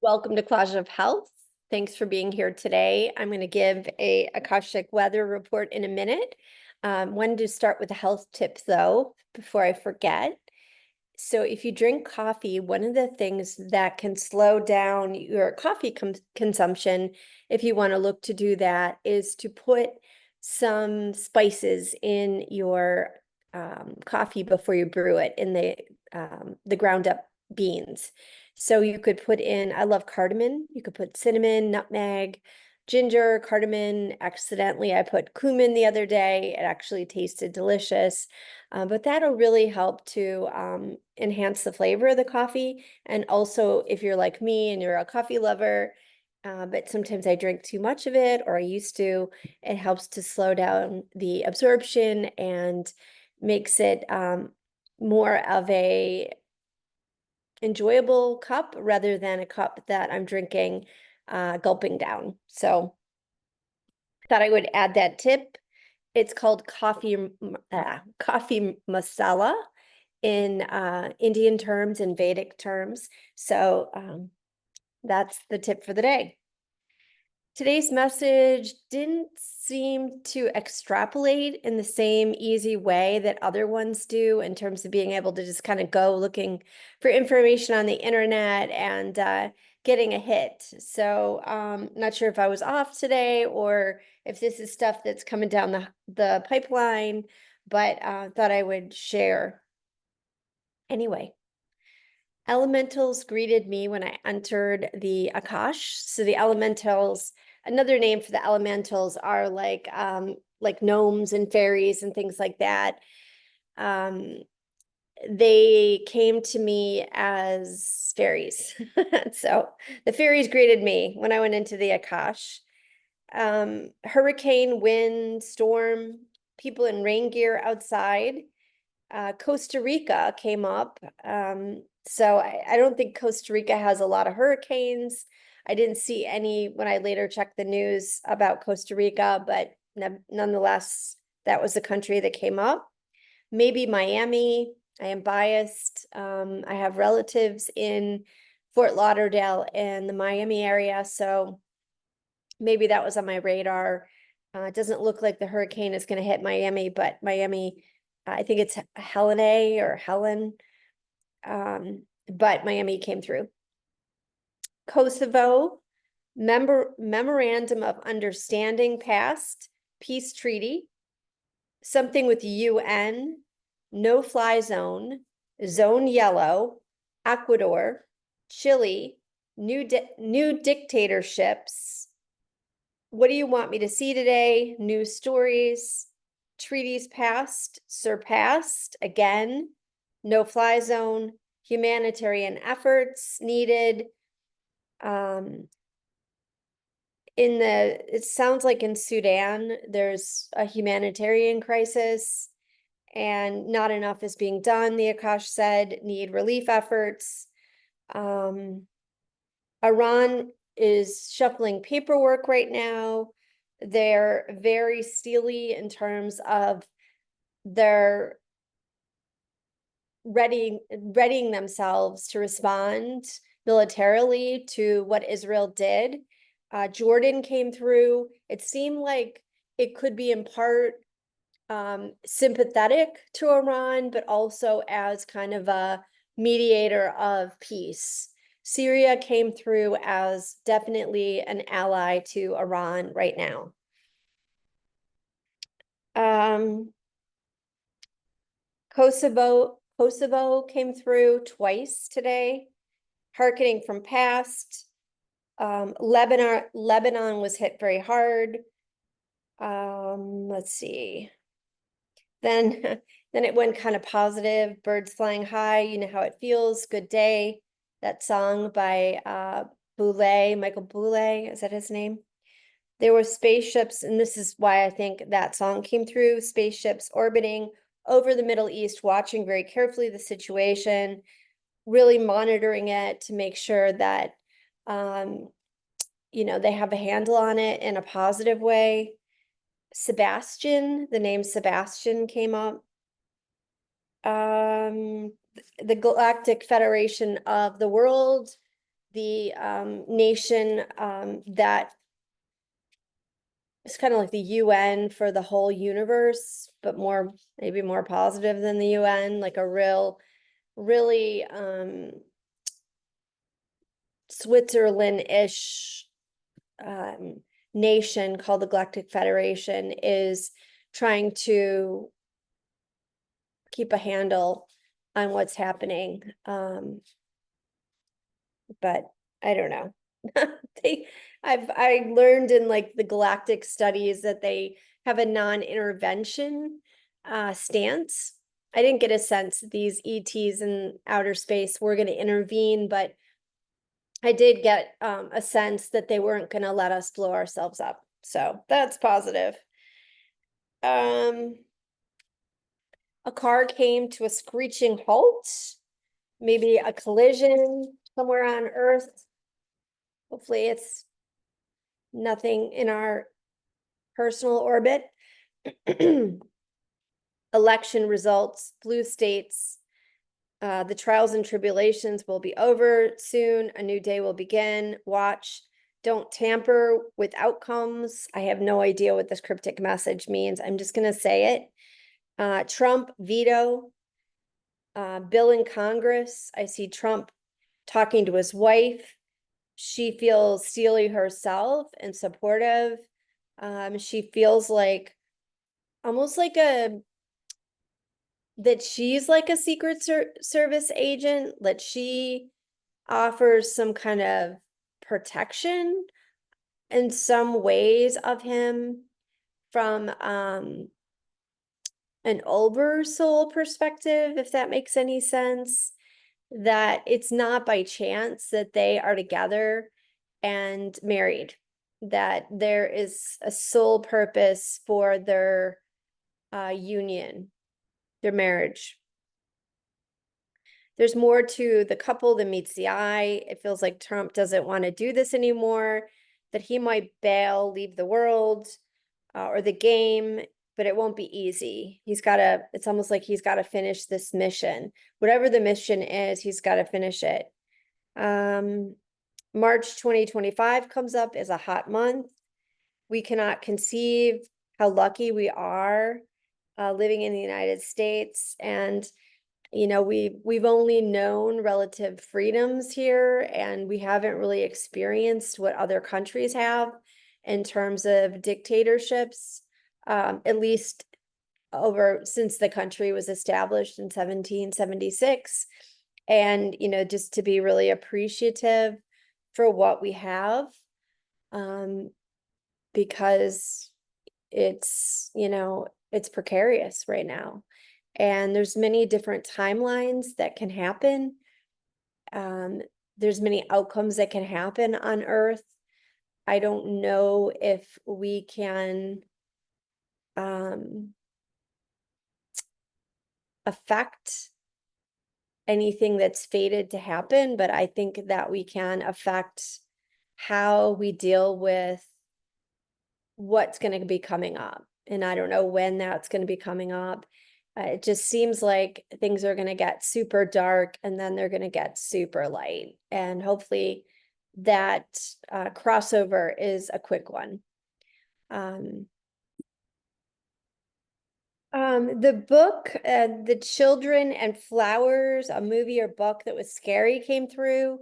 Welcome to Clash of Health. Thanks for being here today. I'm going to give a Akashic weather report in a minute. Wanted to start with a health tip though, before I forget. So if you drink coffee, one of the things that can slow down your coffee consumption, if you want to look to do that, is to put some spices in your coffee before you brew it in the ground up beans. So you could put in, I love cardamom. You could put cinnamon, nutmeg, ginger, cardamom. Accidentally, I put cumin the other day. It actually tasted delicious. But that'll really help to enhance the flavor of the coffee. And also, if you're like me and you're a coffee lover, but sometimes I drink too much of it, or I used to, it helps to slow down the absorption and makes it more of a enjoyable cup rather than a cup that I'm drinking gulping down. So thought I would add that tip. It's called coffee masala in Indian terms and Vedic terms. So that's the tip for the day. Today's message didn't seem to extrapolate in the same easy way that other ones do in terms of being able to just kind of go looking for information on the internet and getting a hit. So not sure if I was off today or if this is stuff that's coming down the pipeline, but thought I would share. Anyway. Elementals greeted me when I entered the Akash. So the elementals, another name for the elementals are like gnomes and fairies and things like that. They came to me as fairies. So the fairies greeted me when I went into the Akash. Hurricane, wind, storm, people in rain gear outside. Costa Rica came up. So I don't think Costa Rica has a lot of hurricanes. I didn't see any when I later checked the news about Costa Rica, but nonetheless, that was the country that came up. Maybe Miami. I am biased. I have relatives in Fort Lauderdale and the Miami area, so maybe that was on my radar. It doesn't look like the hurricane is going to hit Miami, but Miami, I think it's Helene or Helen, but Miami came through. Kosovo, memorandum of understanding passed, peace treaty, something with UN, no fly zone, zone yellow, Ecuador, Chile, new dictatorships. What do you want me to see today? News stories, treaties passed, surpassed, again, no fly zone, humanitarian efforts needed. It sounds like in Sudan, there's a humanitarian crisis and not enough is being done, the Akash said, need relief efforts. Iran is shuffling paperwork right now. They're very steely in terms of their readying themselves to respond militarily to what Israel did. Jordan came through. It seemed like it could be in part sympathetic to Iran, but also as kind of a mediator of peace. Syria came through as definitely an ally to Iran right now. Kosovo came through twice today, hearkening from past. Lebanon was hit very hard. Let's see. Then it went kind of positive. Birds flying high, you know how it feels. Good day. That song by Michael Bublé, is that his name? There were spaceships, and this is why I think that song came through. Spaceships orbiting over the Middle East, watching very carefully the situation, really monitoring it to make sure that they have a handle on it in a positive way. Sebastian, the name Sebastian came up. The Galactic Federation of the World the nation that is kind of like the UN for the whole universe, but maybe more positive than the UN, like a really Switzerland-ish nation called the Galactic Federation is trying to keep a handle on what's happening. But I don't know. I learned in like the galactic studies that they have a non-intervention stance. I didn't get a sense that these ETs in outer space were going to intervene, but I did get a sense that they weren't going to let us blow ourselves up. So that's positive. A car came to a screeching halt, maybe a collision somewhere on Earth. Hopefully it's nothing in our personal orbit. Election results, blue states. The trials and tribulations will be over soon. A new day will begin. Watch. Don't tamper with outcomes. I have no idea what this cryptic message means. I'm just going to say it. Trump veto. Bill in Congress. I see Trump talking to his wife. She feels steely herself and supportive. She feels like almost like that she's like a Secret Service agent, that she offers some kind of protection in some ways of him from an oversoul perspective, if that makes any sense. That it's not by chance that they are together and married, that there is a sole purpose for their union, their marriage. There's more to the couple than meets the eye. It feels like Trump doesn't want to do this anymore, that he might bail, leave the world or the game, but it won't be easy. It's almost like he's got to finish this mission. Whatever the mission is, he's got to finish it. March 2025 comes up as a hot month. We cannot conceive how lucky we are living in the United States. And, you know, we've only known relative freedoms here, and we haven't really experienced what other countries have in terms of dictatorships, at least since the country was established in 1776. And, you know, just to be really appreciative for what we have, because it's, you know, it's precarious right now. And there's many different timelines that can happen. There's many outcomes that can happen on Earth. I don't know if we can affect anything that's fated to happen, but I think that we can affect how we deal with what's going to be coming up. And I don't know when that's going to be coming up. It just seems like things are going to get super dark and then they're going to get super light. And hopefully that crossover is a quick one. The book, The Children and Flowers, a movie or book that was scary, came through.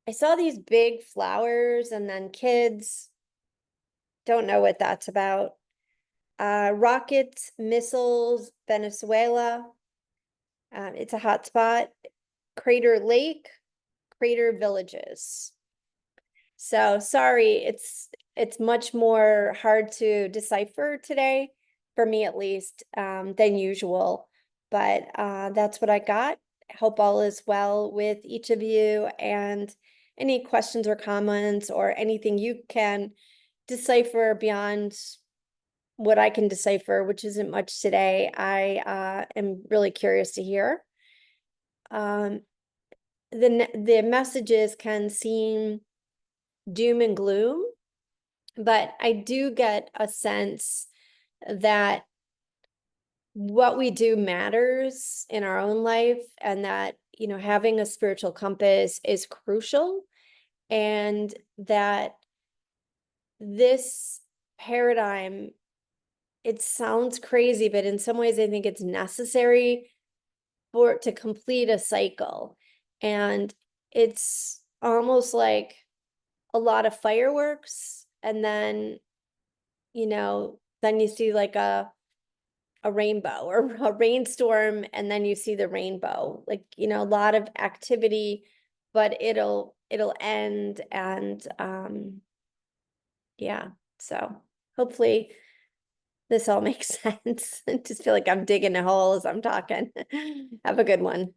I saw these big flowers and then kids. Don't know what that's about. Rockets, missiles, Venezuela. It's a hot spot. Crater Lake, Crater Villages. So sorry, it's much more hard to decipher today, for me at least, than usual. But that's what I got. Hope all is well with each of you, and any questions or comments or anything you can decipher beyond what I can decipher, which isn't much today, I am really curious to hear. The messages can seem doom and gloom, but I do get a sense that what we do matters in our own life, and that, you know, having a spiritual compass is crucial. and that this paradigm, it sounds crazy, but in some ways I think it's necessary for it to complete a cycle. And it's almost like a lot of fireworks, and then, then you see like a rainbow or a rainstorm, and then you see the rainbow, like, a lot of activity, but it'll end. And yeah, so hopefully this all makes sense. I just feel like I'm digging a hole as I'm talking. Have a good one.